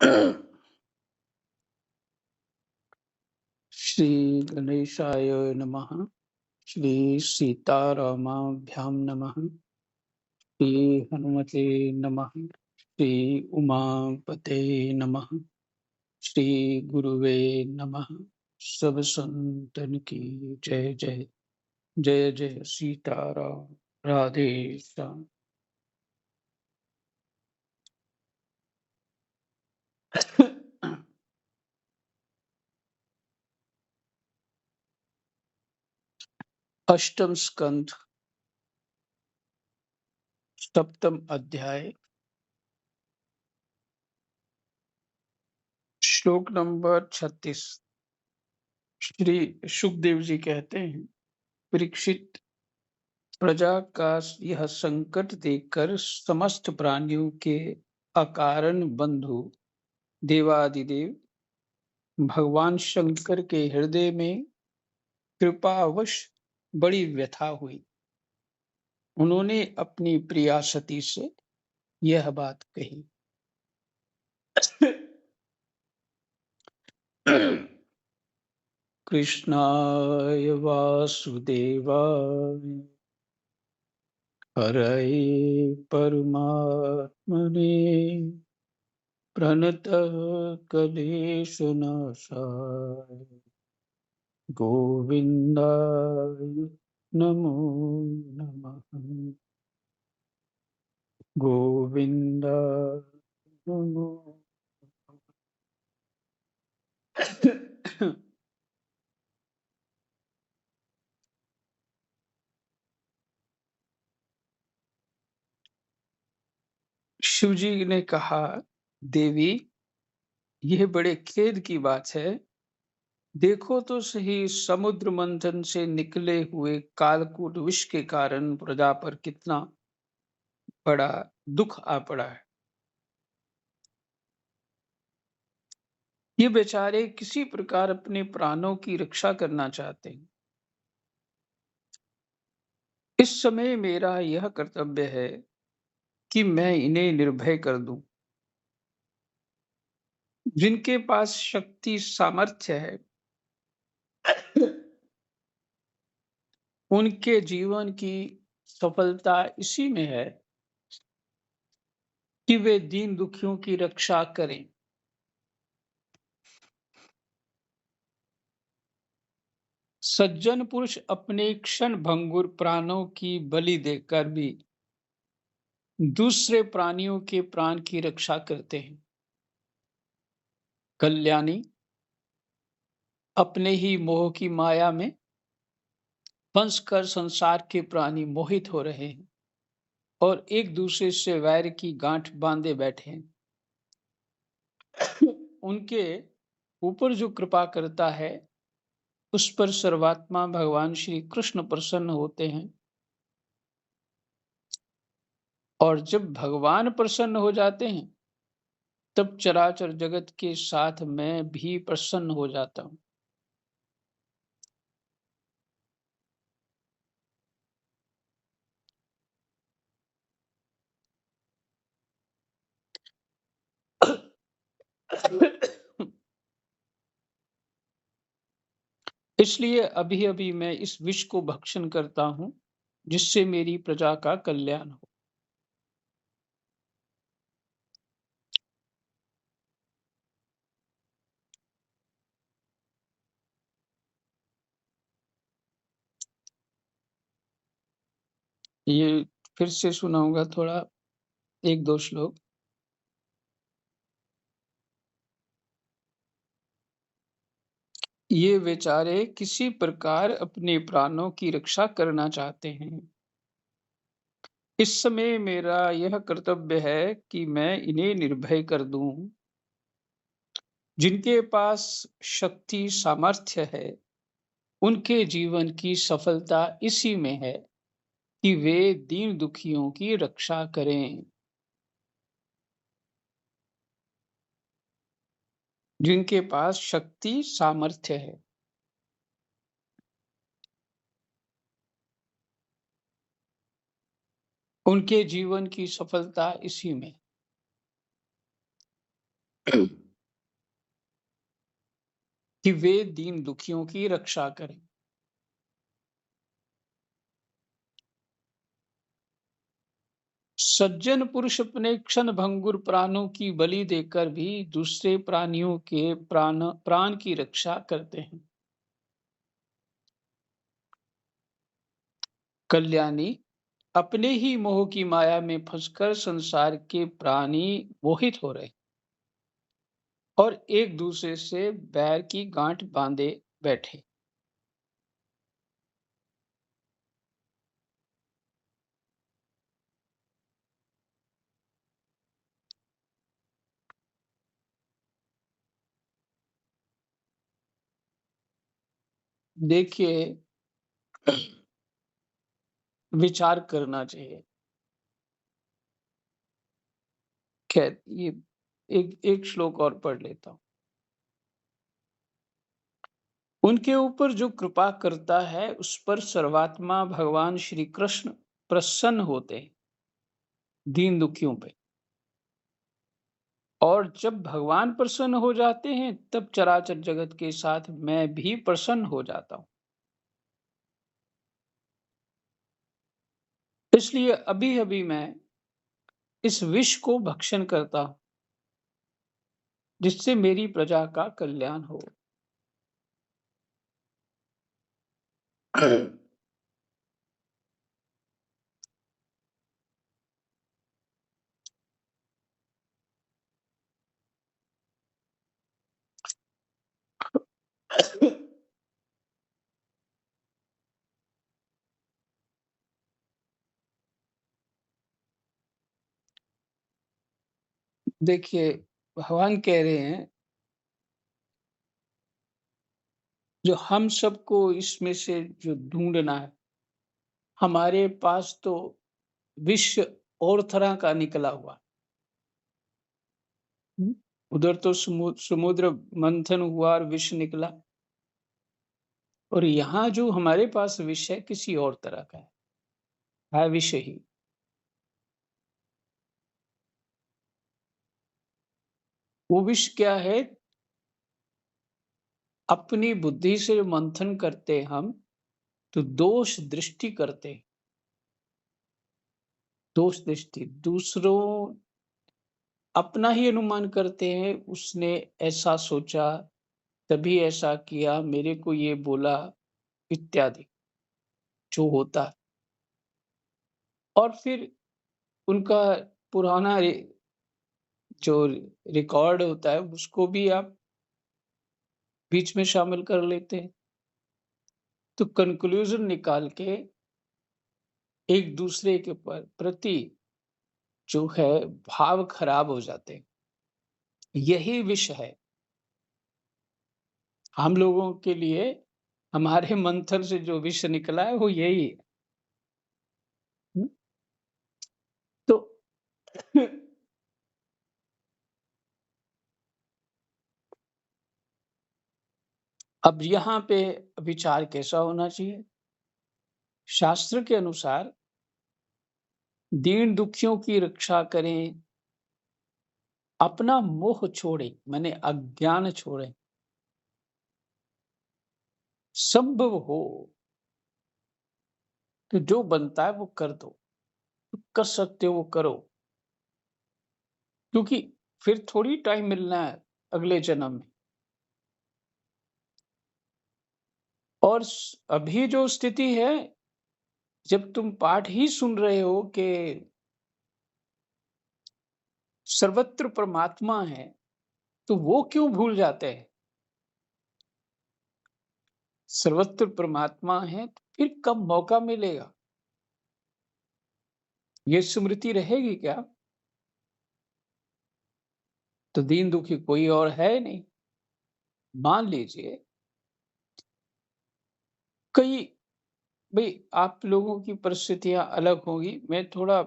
श्री गणेशाय नमः। श्री सीतारामाभ्यां नमः। श्री हनुमते नमः। श्री उमापते नमः। श्री गुरुवे नमः। सब संतन की जय जय। जय जय सीताराम। राधे श्याम। अष्टम स्कंध सप्तम अध्याय श्लोक नंबर 36। श्री सुखदेव जी कहते हैं, परीक्षित, प्रजा का यह संकट देखकर समस्त प्राणियों के अकारण बंधु देवादिदेव भगवान शंकर के हृदय में कृपावश बड़ी व्यथा हुई। उन्होंने अपनी प्रिया सती से यह बात कही। कृष्णाय वासुदेवाय हरये परमात्मने प्रणतः क्लेशनाशाय गोविन्दाय नमो नमः। गोविन्दाय नमो। शिवजी ने कहा, देवी, यह बड़े खेद की बात है। देखो तो सही, समुद्र मंथन से निकले हुए कालकूट विष के कारण प्रजा पर कितना बड़ा दुख आ पड़ा है। ये बेचारे किसी प्रकार अपने प्राणों की रक्षा करना चाहते हैं। इस समय मेरा यह कर्तव्य है कि मैं इन्हें निर्भय कर दूं। जिनके पास शक्ति सामर्थ्य है, उनके जीवन की सफलता इसी में है कि वे दीन दुखियों की रक्षा करें। सज्जन पुरुष अपने क्षण भंगुर प्राणों की बलि देकर भी दूसरे प्राणियों के प्राण की रक्षा करते हैं। कल्याणी, अपने ही मोह की माया में फंस कर संसार के प्राणी मोहित हो रहे हैं और एक दूसरे से वैर की गांठ बांधे बैठे हैं। उनके ऊपर जो कृपा करता है, उस पर सर्वात्मा भगवान श्री कृष्ण प्रसन्न होते हैं। और जब भगवान प्रसन्न हो जाते हैं, तब चराचर जगत के साथ मैं भी प्रसन्न हो जाता हूं। इसलिए अभी अभी मैं इस विष को भक्षण करता हूं, जिससे मेरी प्रजा का कल्याण हो। ये फिर से सुनाऊंगा थोड़ा, एक दो श्लोक। ये बेचारे किसी प्रकार अपने प्राणों की रक्षा करना चाहते हैं। इस समय मेरा यह कर्तव्य है कि मैं इन्हें निर्भय कर दूं। जिनके पास शक्ति सामर्थ्य है, उनके जीवन की सफलता इसी में है कि वे दीन दुखियों की रक्षा करें। जिनके पास शक्ति सामर्थ्य है, उनके जीवन की सफलता इसी में। कि वे दीन दुखियों की रक्षा करें। सज्जन पुरुष अपने क्षण भंगुर प्राणों की बलि देकर भी दूसरे प्राणियों के प्राण की रक्षा करते हैं। कल्याणी अपने ही मोह की माया में फंसकर संसार के प्राणी मोहित हो रहे और एक दूसरे से बैर की गांठ बांधे बैठे। देखिए, विचार करना चाहिए। खैर, ये एक एक श्लोक और पढ़ लेता हूँ। उनके ऊपर जो कृपा करता है उस पर सर्वात्मा भगवान श्री कृष्ण प्रसन्न होते हैं, दीन दुखियों पे। और जब भगवान प्रसन्न हो जाते हैं तब चराचर जगत के साथ मैं भी प्रसन्न हो जाता हूँ। इसलिए अभी अभी मैं इस विष को भक्षण करता हूँ जिससे मेरी प्रजा का कल्याण हो। देखिए, भगवान कह रहे हैं जो हम सबको इसमें से जो ढूंढना है, हमारे पास तो विश्व और तरह का निकला हुआ। हम्म, उधर तो समुद्र मंथन हुआ और विष निकला, और यहाँ जो हमारे पास विष है किसी और तरह का है विष ही। वो विष क्या है? अपनी बुद्धि से मंथन करते हम तो दोष दृष्टि करते हैं। दोष दृष्टि दूसरों अपना ही अनुमान करते हैं, उसने ऐसा सोचा तभी ऐसा किया, मेरे को ये बोला इत्यादि जो होता है। और फिर उनका पुराना जो रिकॉर्ड होता है उसको भी आप बीच में शामिल कर लेते हैं, तो कंक्लूजन निकाल के एक दूसरे के प्रति जो है भाव खराब हो जाते हैं। यही विष है हम लोगों के लिए। हमारे मंथन से जो विष निकला है वो यही है। हुँ, तो अब यहाँ पे विचार कैसा होना चाहिए? शास्त्र के अनुसार दीन दुखियों की रक्षा करें, अपना मोह छोड़ें, माने अज्ञान छोड़ें। संभव हो तो जो बनता है वो कर दो, जो कर सकते हो वो करो, क्योंकि फिर थोड़ी टाइम मिलना है अगले जन्म में। और अभी जो स्थिति है, जब तुम पाठ ही सुन रहे हो कि सर्वत्र परमात्मा है, तो वो क्यों भूल जाते हैं? सर्वत्र परमात्मा है तो फिर कब मौका मिलेगा? ये स्मृति रहेगी क्या? तो दीन दुखी कोई और है नहीं। मान लीजिए कई भाई आप लोगों की परिस्थितियां अलग होगी। मैं थोड़ा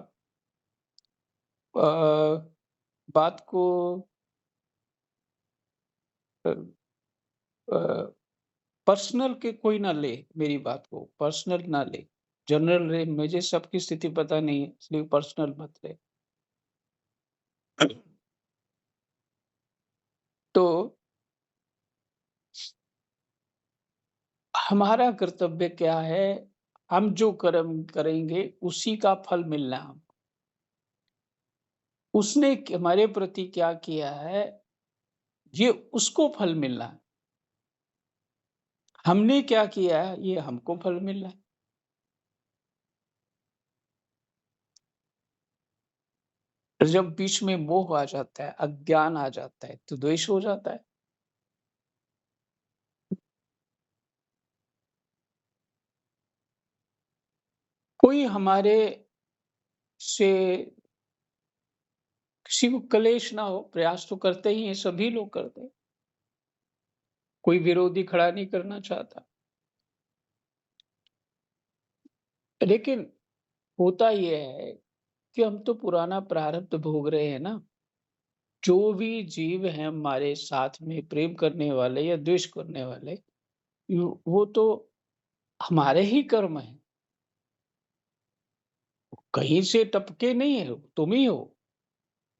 बात को पर्सनल के कोई ना ले, मेरी बात को पर्सनल ना ले, जनरल ले। मुझे सबकी स्थिति पता नहीं है इसलिए पर्सनल मत ले। तो हमारा कर्तव्य क्या है? हम जो कर्म करेंगे उसी का फल मिलना है हमको। उसने हमारे प्रति क्या किया है, ये उसको फल मिलना है। हमने क्या किया है, ये हमको फल मिलना है। जब बीच में मोह आ जाता है, अज्ञान आ जाता है, तो द्वेष हो जाता है। कोई हमारे से किसी को क्लेश ना हो, प्रयास तो करते ही हैं, सभी लोग करते हैं। कोई विरोधी खड़ा नहीं करना चाहता। लेकिन होता ये है कि हम तो पुराना प्रारब्ध भोग रहे हैं ना। जो भी जीव हैं हमारे साथ में प्रेम करने वाले या द्वेष करने वाले, वो तो हमारे ही कर्म हैं। कहीं से टपके नहीं है, तुम ही हो।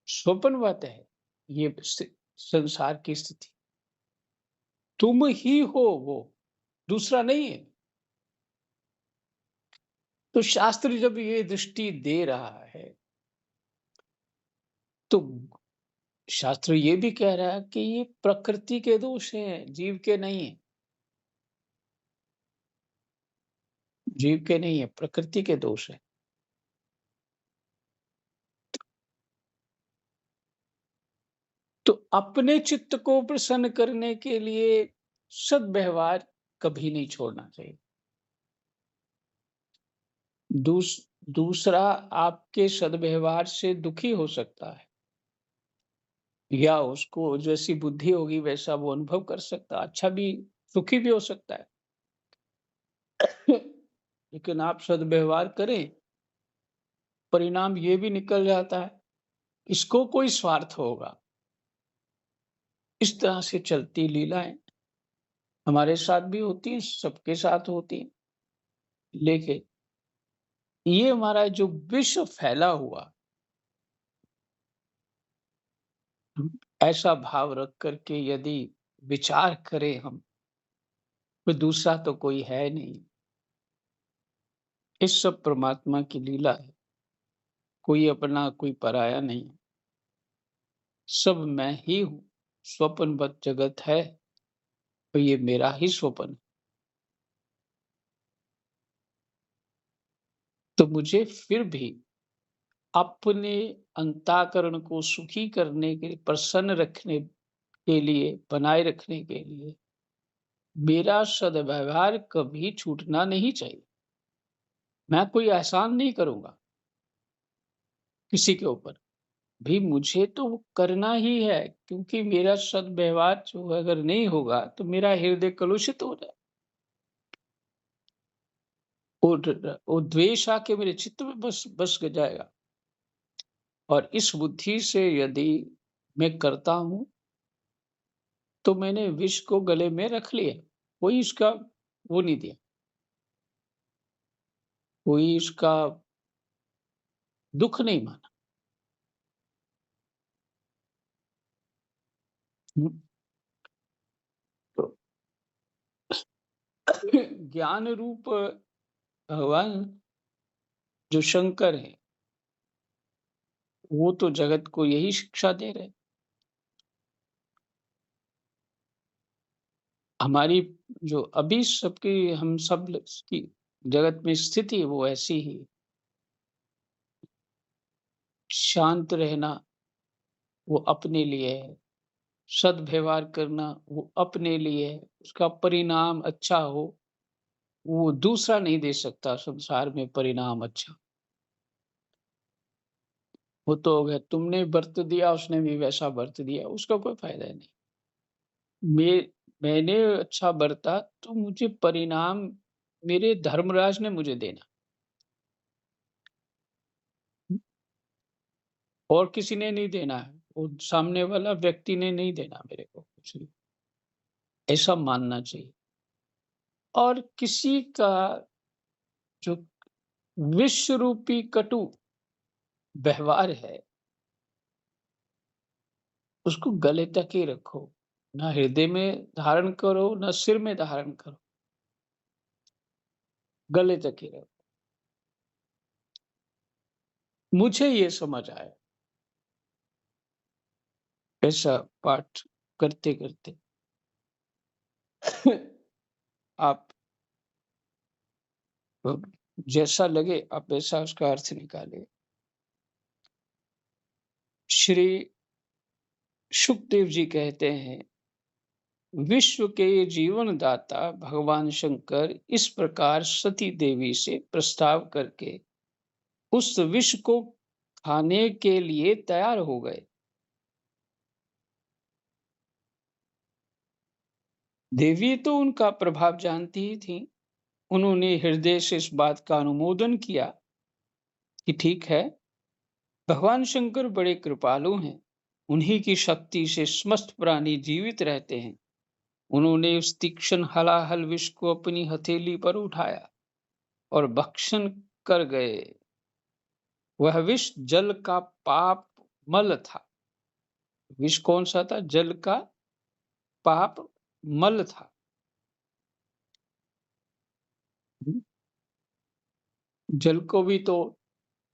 स्वप्नवत है ये संसार की स्थिति। तुम ही हो वो, दूसरा नहीं है। तो शास्त्र जब ये दृष्टि दे रहा है, तो शास्त्र ये भी कह रहा है कि ये प्रकृति के दोष हैं, जीव के नहीं है। जीव के नहीं है, प्रकृति के दोष है। तो अपने चित्त को प्रसन्न करने के लिए सद्व्यवहार कभी नहीं छोड़ना चाहिए। दूस दूसरा आपके सद्व्यवहार से दुखी हो सकता है, या उसको जैसी बुद्धि होगी वैसा वो अनुभव कर सकता है, अच्छा भी, सुखी भी हो सकता है। लेकिन आप सद्व्यवहार करें, परिणाम ये भी निकल जाता है, इसको कोई स्वार्थ होगा। इस तरह से चलती लीलाएं हमारे साथ भी होती हैं, सबके साथ होती हैं। लेकिन ये हमारा जो विश्व फैला हुआ, ऐसा भाव रख कर के यदि विचार करें हम, तो दूसरा तो कोई है नहीं। इस सब परमात्मा की लीला है। कोई अपना, कोई पराया नहीं। सब मैं ही हूँ। स्वप्नवत जगत है, तो ये मेरा ही स्वप्न है। तो मुझे फिर भी अपने अंतःकरण को सुखी करने के लिए, प्रसन्न रखने के लिए, बनाए रखने के लिए मेरा सद्व्यवहार कभी छूटना नहीं चाहिए। मैं कोई एहसान नहीं करूँगा किसी के ऊपर। भी मुझे तो वो करना ही है, क्योंकि मेरा सद्व्यवहार जो अगर नहीं होगा तो मेरा हृदय कलुषित हो जाए, और द्वेष आके मेरे चित्त में बस बस जाएगा। और इस बुद्धि से यदि मैं करता हूँ, तो मैंने विष को गले में रख लिया। कोई इसका वो नहीं दिया, कोई इसका दुःख नहीं माना। हुँ, तो ज्ञान रूप भगवान जो शंकर हैं, वो तो जगत को यही शिक्षा दे रहे हैं। हमारी जो अभी सबकी, हम सब की जगत में स्थिति है वो ऐसी ही। शांत रहना वो अपने लिए है, सद्व्यवहार करना वो अपने लिए है, उसका परिणाम अच्छा हो, वो दूसरा नहीं दे सकता संसार में परिणाम अच्छा। वो तो हो गया, तुमने बर्त दिया, उसने भी वैसा बर्त दिया, उसका कोई फ़ायदा नहीं। मैं मैंने अच्छा बरता तो मुझे परिणाम मेरे धर्मराज ने मुझे देना, और किसी ने नहीं देना है। वो सामने वाला व्यक्ति ने नहीं देना मेरे को कुछ भी, ऐसा मानना चाहिए। और किसी का जो विश्व रूपी कटु व्यवहार है, उसको गले तक ही रखो। ना हृदय में धारण करो, ना सिर में धारण करो, गले तक ही रहो। मुझे ये समझ आया, ऐसा पाठ करते-करते। आप अ, जैसा लगे आप वैसा उसका अर्थ निकालिए। श्री शुकदेव जी कहते हैं, विश्व के जीवनदाता भगवान शंकर इस प्रकार सती देवी से प्रस्ताव करके उस विष को खाने के लिए तैयार हो गए। देवी तो उनका प्रभाव जानती ही थी। उन्होंने हृदय से इस बात का अनुमोदन किया कि ठीक है, भगवान शंकर बड़े कृपालु हैं। उन्हीं की शक्ति से समस्त प्राणी जीवित रहते हैं। उन्होंने उस तीक्ष्ण हलाहल विष को अपनी हथेली पर उठाया और भक्षण कर गए। वह विष जल का पाप मल था। विष कौन सा था? जल का पाप मल था। जल को भी तो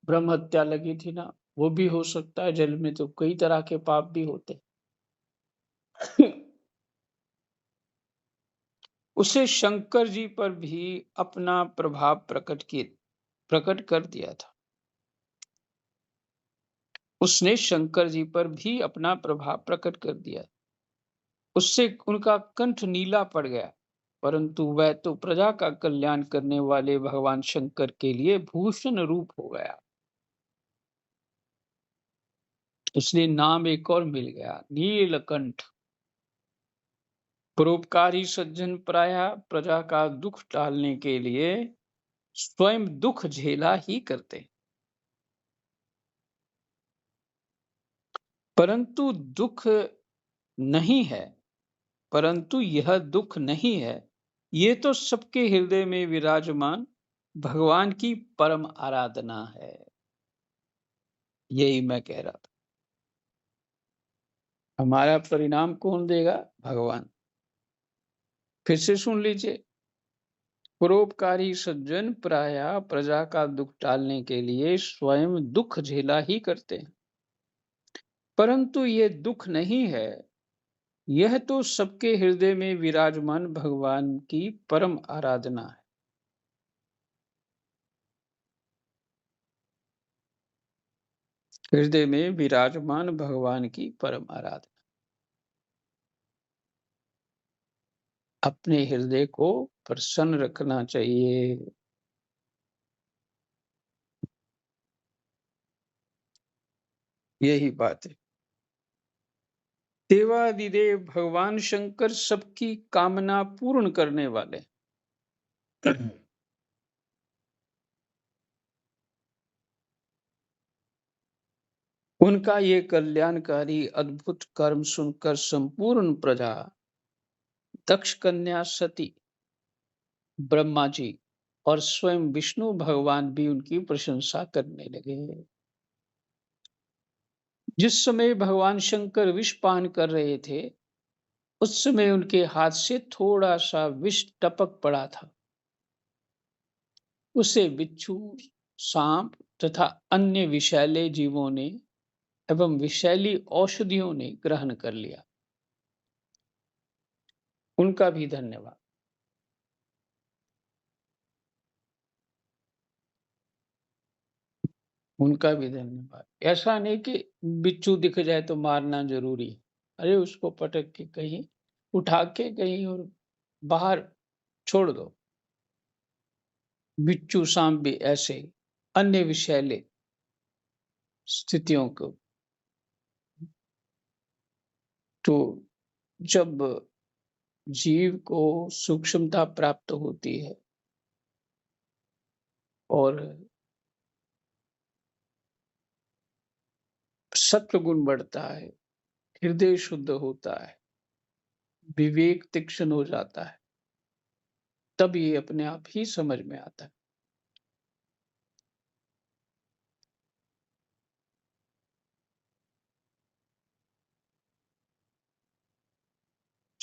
ब्रह्म हत्या लगी थी ना, वो भी हो सकता है। जल में तो कई तरह के पाप भी होते। उसे शंकर जी पर भी अपना प्रभाव प्रकट कर दिया था। उसने शंकर जी पर भी अपना प्रभाव प्रकट कर दिया। उससे उनका कंठ नीला पड़ गया, परंतु वह तो प्रजा का कल्याण करने वाले भगवान शंकर के लिए भूषण रूप हो गया। इसलिए नाम एक और मिल गया, नीलकंठ। परोपकारी सज्जन प्रायः प्रजा का दुख टालने के लिए स्वयं दुख झेला ही करते हैं। परंतु दुख नहीं है, परंतु यह दुख नहीं है, ये तो सबके हृदय में विराजमान भगवान की परम आराधना है। यही मैं कह रहा था। हमारा परिणाम कौन देगा? भगवान। फिर से सुन लीजिए। परोपकारी सज्जन प्रायः प्रजा का दुख टालने के लिए स्वयं दुख झेला ही करते हैं, परंतु ये दुख नहीं है, यह तो सबके हृदय में विराजमान भगवान की परम आराधना है। हृदय में विराजमान भगवान की परम आराधना। अपने हृदय को प्रसन्न रखना चाहिए। यही बात है। देवादिदेव भगवान शंकर सबकी कामना पूर्ण करने वाले। उनका ये कल्याणकारी अद्भुत कर्म सुनकर संपूर्ण प्रजा, दक्ष कन्या सती, ब्रह्मा जी और स्वयं विष्णु भगवान भी उनकी प्रशंसा करने लगे। जिस समय भगवान शंकर विष पान कर रहे थे, उस समय उनके हाथ से थोड़ा सा विष टपक पड़ा था। उसे बिच्छू, सांप तथा अन्य विषैले जीवों ने एवं विषैली औषधियों ने ग्रहण कर लिया। उनका भी धन्यवाद। उनका भी धन्यवाद। ऐसा नहीं कि बिच्छू दिख जाए तो मारना जरूरी है। अरे उसको पटक के कहीं उठा के कहीं और बाहर छोड़ दो। बिच्छू सांप भी ऐसे अन्य विषैले स्थितियों को। तो जब जीव को सूक्ष्मता प्राप्त होती है और सत्व गुण बढ़ता है, हृदय शुद्ध होता है, विवेक तीक्ष्ण हो जाता है, तब ये अपने आप ही समझ में आता है।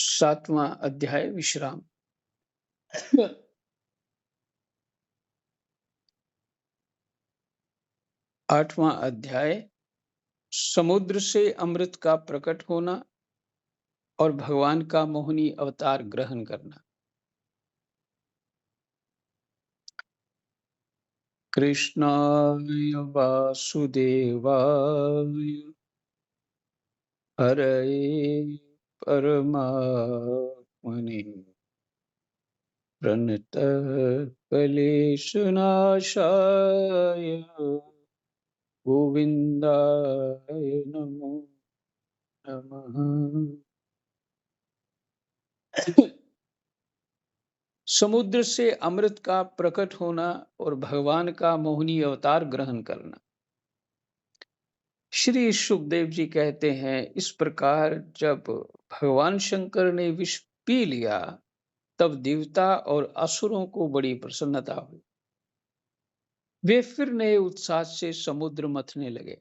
7वां अध्याय विश्राम। 8वां अध्याय समुद्र से अमृत का प्रकट होना और भगवान का मोहनी अवतार ग्रहण करना। कृष्णाय वासुदेवाय हरये परमात्मने प्रणतक्लेशनाशाय गोविन्दाय नमो नमः। समुद्र से अमृत का प्रकट होना और भगवान का मोहनी अवतार ग्रहण करना। श्री सुखदेव जी कहते हैं, इस प्रकार जब भगवान शंकर ने विष पी लिया, तब देवता और असुरों को बड़ी प्रसन्नता हुई। वे फिर नए उत्साह से समुद्र मथने लगे।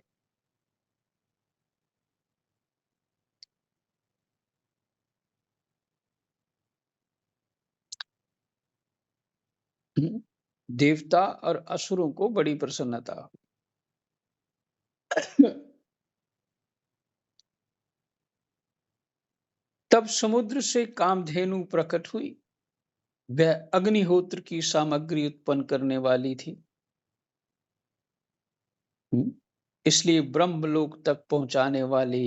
देवता और असुरों को बड़ी प्रसन्नता हुई। तब समुद्र से कामधेनु प्रकट हुई। वह अग्निहोत्र की सामग्री उत्पन्न करने वाली थी। इसलिए ब्रह्मलोक तक पहुंचाने वाले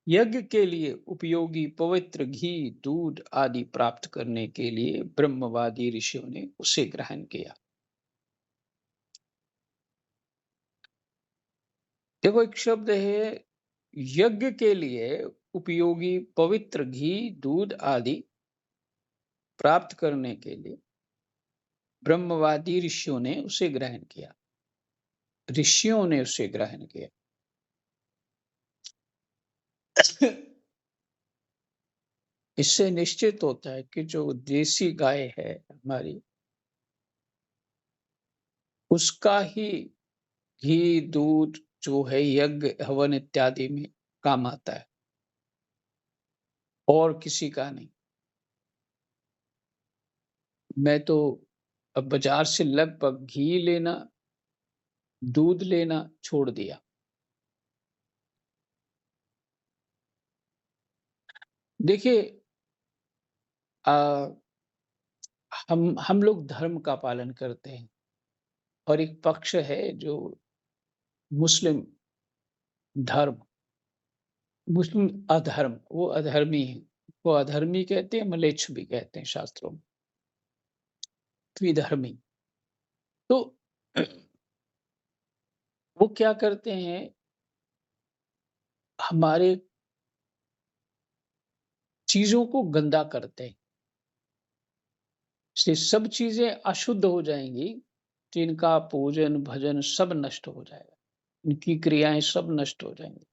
यज्ञ के लिए उपयोगी पवित्र घी, दूध आदि प्राप्त करने के लिए ब्रह्मवादी ऋषियों ने उसे ग्रहण किया। देखो, एक शब्द है यज्ञ के लिए उपयोगी पवित्र घी, दूध आदि प्राप्त करने के लिए ब्रह्मवादी ऋषियों ने उसे ग्रहण किया। ऋषियों ने उसे ग्रहण किया। इससे निश्चित होता है कि जो देसी गाय है हमारी, उसका ही घी, दूध जो है यज्ञ हवन इत्यादि में काम आता है, और किसी का नहीं। मैं तो अब बाजार से लगभग घी लेना, दूध लेना छोड़ दिया। देखिए, हम लोग धर्म का पालन करते हैं, और एक पक्ष है जो मुस्लिम धर्म, मुस्लिम अधर्म, वो अधर्मी है। वो अधर्मी कहते हैं, मलेच्छ भी कहते हैं शास्त्रों में, त्रिधर्मी। तो वो क्या करते हैं, हमारे चीजों को गंदा करते हैं। इसलिए सब चीजें अशुद्ध हो जाएंगी तो इनका पूजन भजन सब नष्ट हो जाएगा, इनकी क्रियाएं सब नष्ट हो जाएंगी।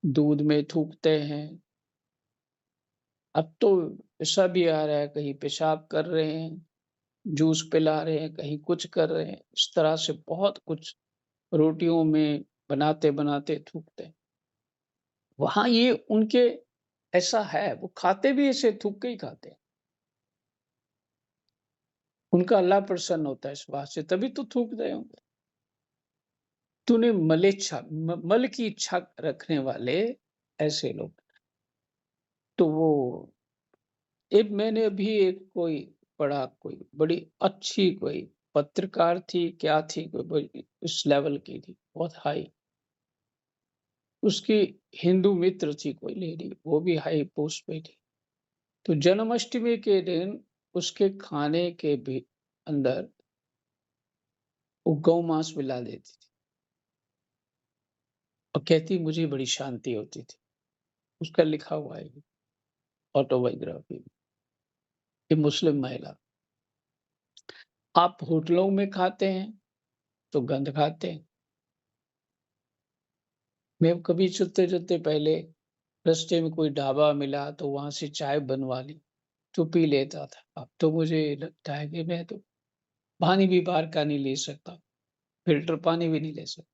दूध में थूकते हैं। अब तो ऐसा भी आ रहा है, कहीं पेशाब कर रहे हैं, जूस पिला रहे हैं, कहीं कुछ कर रहे हैं। इस तरह से बहुत कुछ रोटियों में बनाते बनाते थूकते हैं। वहां ये उनके ऐसा है, वो खाते भी ऐसे थूक के ही खाते हैं। उनका अल्लाह प्रसन्न होता है इस बात से, तभी तो थूक रहे होंगे। तूने मलेच्छा मल की इच्छा रखने वाले ऐसे लोग। तो वो एक मैंने अभी एक कोई पढ़ा, कोई बड़ी अच्छी कोई पत्रकार थी, क्या थी, कोई बड़ी इस लेवल की थी, बहुत हाई। उसकी हिंदू मित्र थी कोई लेडी, वो भी हाई पोस्ट पे थी। तो जन्माष्टमी के दिन उसके खाने के भी अंदर वो गौ मांस मिला देती थी, और कहती मुझे बड़ी शांति होती थी। उसका लिखा हुआ है ऑटोबायोग्राफी में। ये मुस्लिम महिला। आप होटलों में खाते हैं तो गंध खाते हैं। मैं कभी चलते चलते पहले रास्ते में कोई ढाबा मिला तो वहां से चाय बनवा ली तो पी लेता था। अब तो मुझे लगता है कि मैं तो पानी भी बाहर का नहीं ले सकता, फिल्टर पानी भी नहीं ले सकता।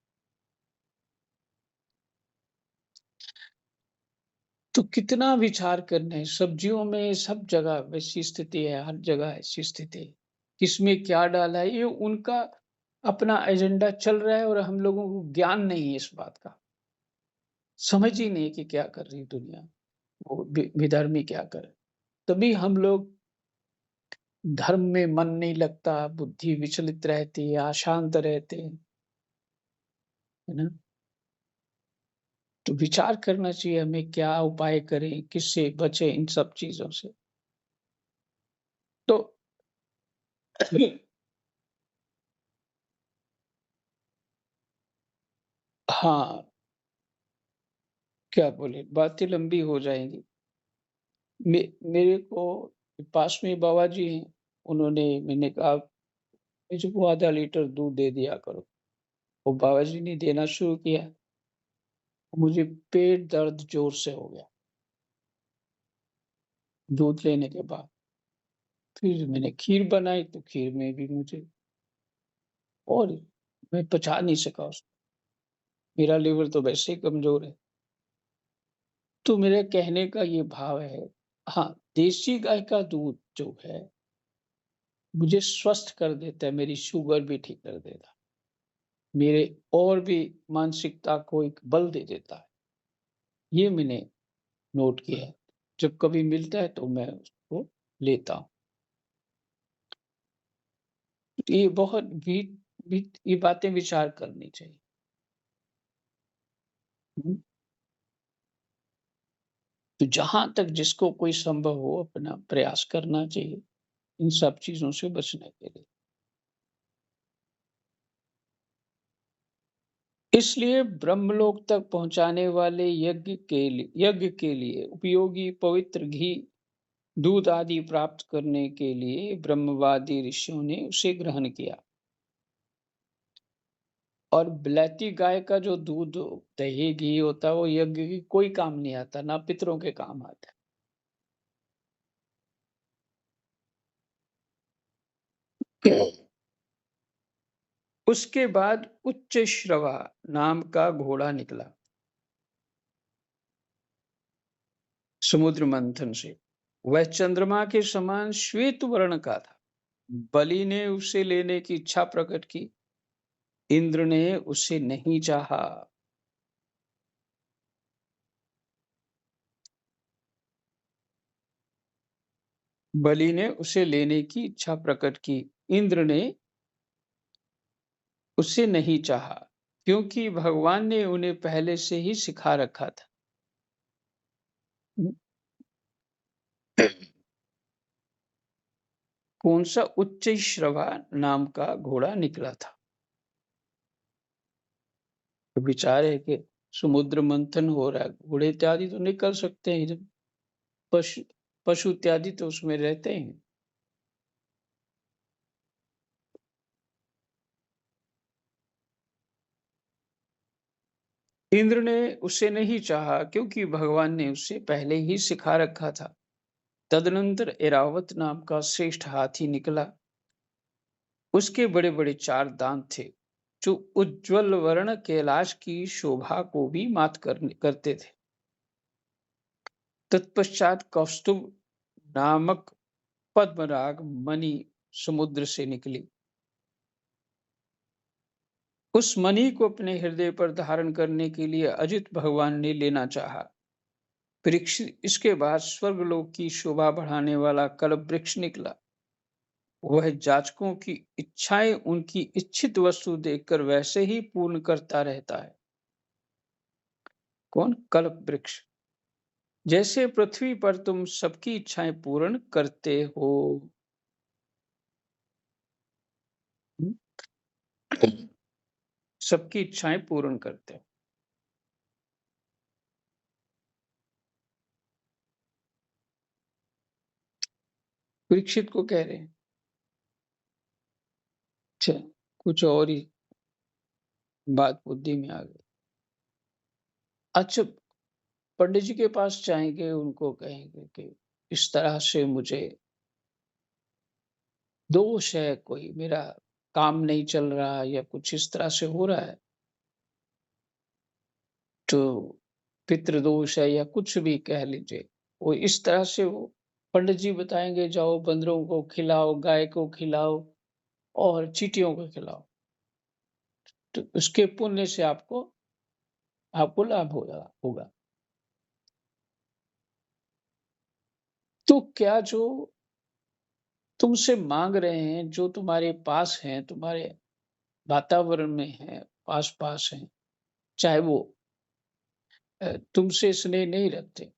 तो कितना विचार करना है, सब्जियों में सब जगह वैसी स्थिति है, हर जगह ऐसी स्थिति है। किसमें क्या डाला है, ये उनका अपना एजेंडा चल रहा है और हम लोगों को ज्ञान नहीं है इस बात का। समझ ही नहीं कि क्या कर रही है दुनिया, वो विधर्मी क्या करे। तभी हम लोग धर्म में मन नहीं लगता, बुद्धि विचलित रहती है, अशांत रहते हैं, है ना? तो विचार करना चाहिए हमें क्या उपाय करें, किससे बचें इन सब चीज़ों से। तो हाँ, क्या बोले बातें लंबी हो जाएँगी। मेरे को पास में बाबा जी हैं, मैंने कहा मुझको आधा लीटर दूध दे दिया करो। वो बाबा जी ने देना शुरू किया, मुझे पेट दर्द ज़ोर से हो गया, दूध लेने के बाद। फिर मैंने खीर बनाई तो खीर में भी मुझे और मैं पचा नहीं सका उसको, मेरा लीवर तो वैसे ही कमज़ोर है। तो मेरे कहने का ये भाव है, हाँ, देसी गाय का दूध जो है, मुझे स्वस्थ कर देता है, मेरी शुगर भी ठीक कर देता है। मेरे और भी मानसिकता को एक बल दे देता है। ये मैंने नोट किया है। जब कभी मिलता है तो मैं उसको लेता हूँ। तो ये बहुत भी ये बातें विचार करनी चाहिए। हुँ, तो जहाँ तक जिसको कोई संभव हो अपना प्रयास करना चाहिए, इन सब चीज़ों से बचने के लिए। इसलिए ब्रह्मलोक तक पहुँचाने वाले यज्ञ के लिए उपयोगी पवित्र घी, दूध आदि प्राप्त करने के लिए ब्रह्मवादी ऋषियों ने उसे ग्रहण किया। और बिलायती गाय का जो दूध दही घी होता है वो यज्ञ की कोई काम नहीं आता, ना पितरों के काम आता है। उसके बाद उच्च श्रवा नाम का घोड़ा निकला समुद्र मंथन से। वह चंद्रमा के समान श्वेत वर्ण का था। बलि ने उसे लेने की इच्छा प्रकट की, इंद्र ने उसे नहीं चाहा। बलि ने उसे लेने की इच्छा प्रकट की, इंद्र ने उसे नहीं चाहा, क्योंकि भगवान ने उन्हें पहले से ही सिखा रखा था। कौन सा उच्च श्रवा नाम का घोड़ा निकला था। तो विचार है कि समुद्र मंथन हो रहा है, घोड़े इत्यादि तो निकल सकते हैं इधर, पशु पशु इत्यादि तो उसमें रहते हैं। इंद्र ने उसे नहीं चाहा, क्योंकि भगवान ने उसे पहले ही सिखा रखा था। तदनंतर ऐरावत नाम का श्रेष्ठ हाथी निकला। उसके बड़े बड़े चार दांत थे, जो उज्ज्वल वर्ण कैलाश की शोभा को भी करते थे। तत्पश्चात कौस्तुभ नामक पद्मराग मणि समुद्र से निकली। उस मणि को अपने हृदय पर धारण करने के लिए अजित भगवान ने लेना चाहा। परीक्षित इसके बाद स्वर्गलोक की शोभा बढ़ाने वाला कल्प वृक्ष निकला। वह जाचकों की इच्छाएं उनकी इच्छित वस्तु देखकर वैसे ही पूर्ण करता रहता है। कौन? कल्प वृक्ष। जैसे पृथ्वी पर तुम सबकी इच्छाएं पूर्ण करते हो। हम्म, सबकी इच्छाएं पूर्ण करते हो। परीक्षित को कह रहे हैं। अच्छा, कुछ और ही बात बुद्धि में आ गई। अच्छा, पंडित जी के पास जाएंगे, उनको कहेंगे कि इस तरह से मुझे दोष है, कोई मेरा काम नहीं चल रहा या कुछ इस तरह से हो रहा है, तो पितृदोष है या कुछ भी कह लीजिए, वो इस तरह से वो पंडित जी बताएँगे जाओ बंदरों को खिलाओ, गाय को खिलाओ और चींटियों को खिलाओ। तो उसके पुण्य से आपको लाभ होगा। तो क्या जो तुमसे माँग रहे हैं, जो तुम्हारे पास हैं, तुम्हारे वातावरण में हैं, आस-पास हैं, चाहे वो तुमसे स्नेह नहीं रखते,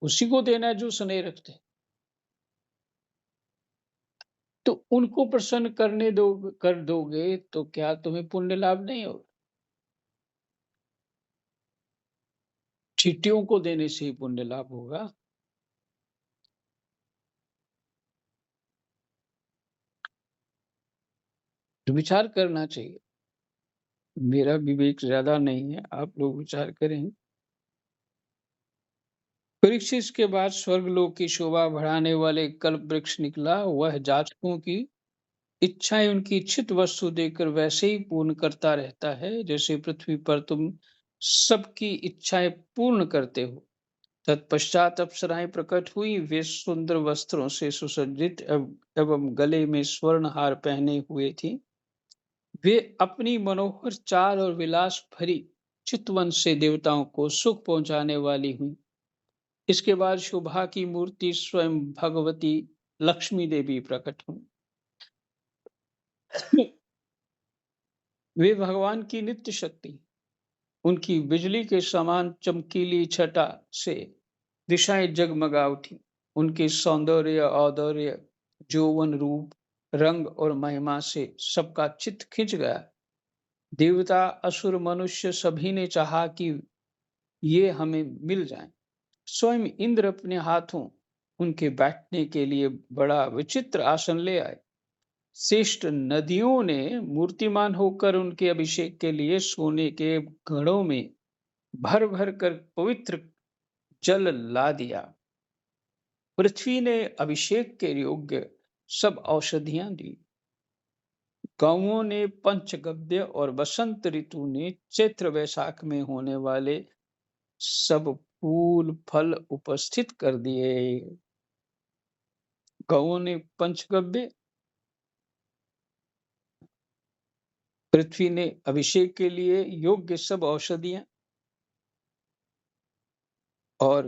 उसी को देना है जो स्नेह रखते हैं। तो उनको प्रसन्न कर दोगे तो क्या तुम्हें पुण्य लाभ नहीं होगा? चींटियों को देने से ही पुण्य लाभ होगा। तो विचार करना चाहिए। मेरा विवेक ज़्यादा नहीं है, आप लोग विचार करें। परीक्षित के बाद स्वर्गलोक की शोभा बढ़ाने वाले कल्प वृक्ष निकला, वह जातकों की इच्छाएँ उनकी इच्छित वस्तु देकर वैसे ही पूर्ण करता रहता है, जैसे पृथ्वी पर तुम सबकी इच्छाएँ पूर्ण करते हो। तत्पश्चात अप्सराएँ प्रकट हुई, वे सुंदर वस्त्रों से सुसज्जित एवं गले में स्वर्ण हार पहने हुए थीं। वे अपनी मनोहर चाल और विलास भरी चितवन से देवताओं को सुख पहुँचाने वाली हुईं। इसके बाद शोभा की मूर्ति स्वयं भगवती लक्ष्मी देवी प्रकट हुईं। वे भगवान की नित्य शक्ति, उनकी बिजली के समान चमकीली छटा से दिशाएं जगमगा उठी। उनके सौंदर्य, औदार्य, यौवन, रूप, रंग और महिमा से सबका चित्त खिंच गया। देवता, असुर, मनुष्य सभी ने चाहा कि ये हमें मिल जाएं। स्वयं इंद्र अपने हाथों उनके बैठने के लिए बड़ा विचित्र आसन ले आए। श्रेष्ठ नदियों ने मूर्तिमान होकर उनके अभिषेक के लिए सोने के घड़ों में भर भर कर पवित्र जल ला दिया। पृथ्वी ने अभिषेक के योग्य सब औषधियां दी। गौओं ने पंचगव्य और बसंत ऋतु ने चैत्र वैशाख में होने वाले सब फूल फल उपस्थित कर दिए। गौओं ने पंचगव्य, पृथ्वी ने अभिषेक के लिए योग्य सब औषधियां और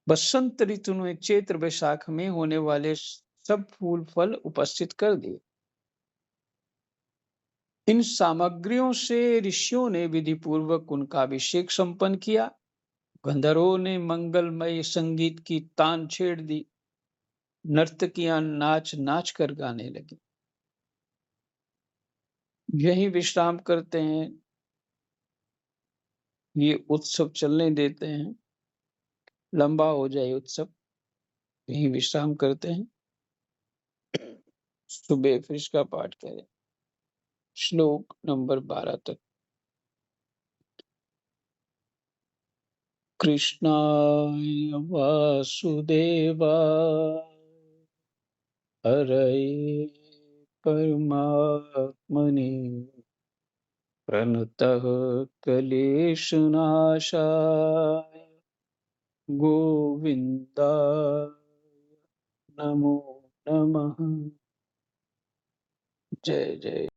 बसंत ऋतु में चैत्र वैशाख में होने वाले सब फूल फल उपस्थित कर दिए। इन सामग्रियों से ऋषियों ने विधि पूर्वक उनका अभिषेक संपन्न किया। गंधर्वों ने मंगलमय संगीत की तान छेड़ दी। नर्तकियां नाच नाच कर गाने लगी। यही विश्राम करते हैं, ये उत्सव चलने देते हैं, लंबा हो जाए उत्सव, यही विश्राम करते हैं। सुबह फिर इसका पाठ करें, श्लोक नंबर 12 तक। कृष्णाय वासुदेवाय हरये परमात्मने प्रणतः क्लेशनाशाय गोविन्दाय नमो नमः। जय जय।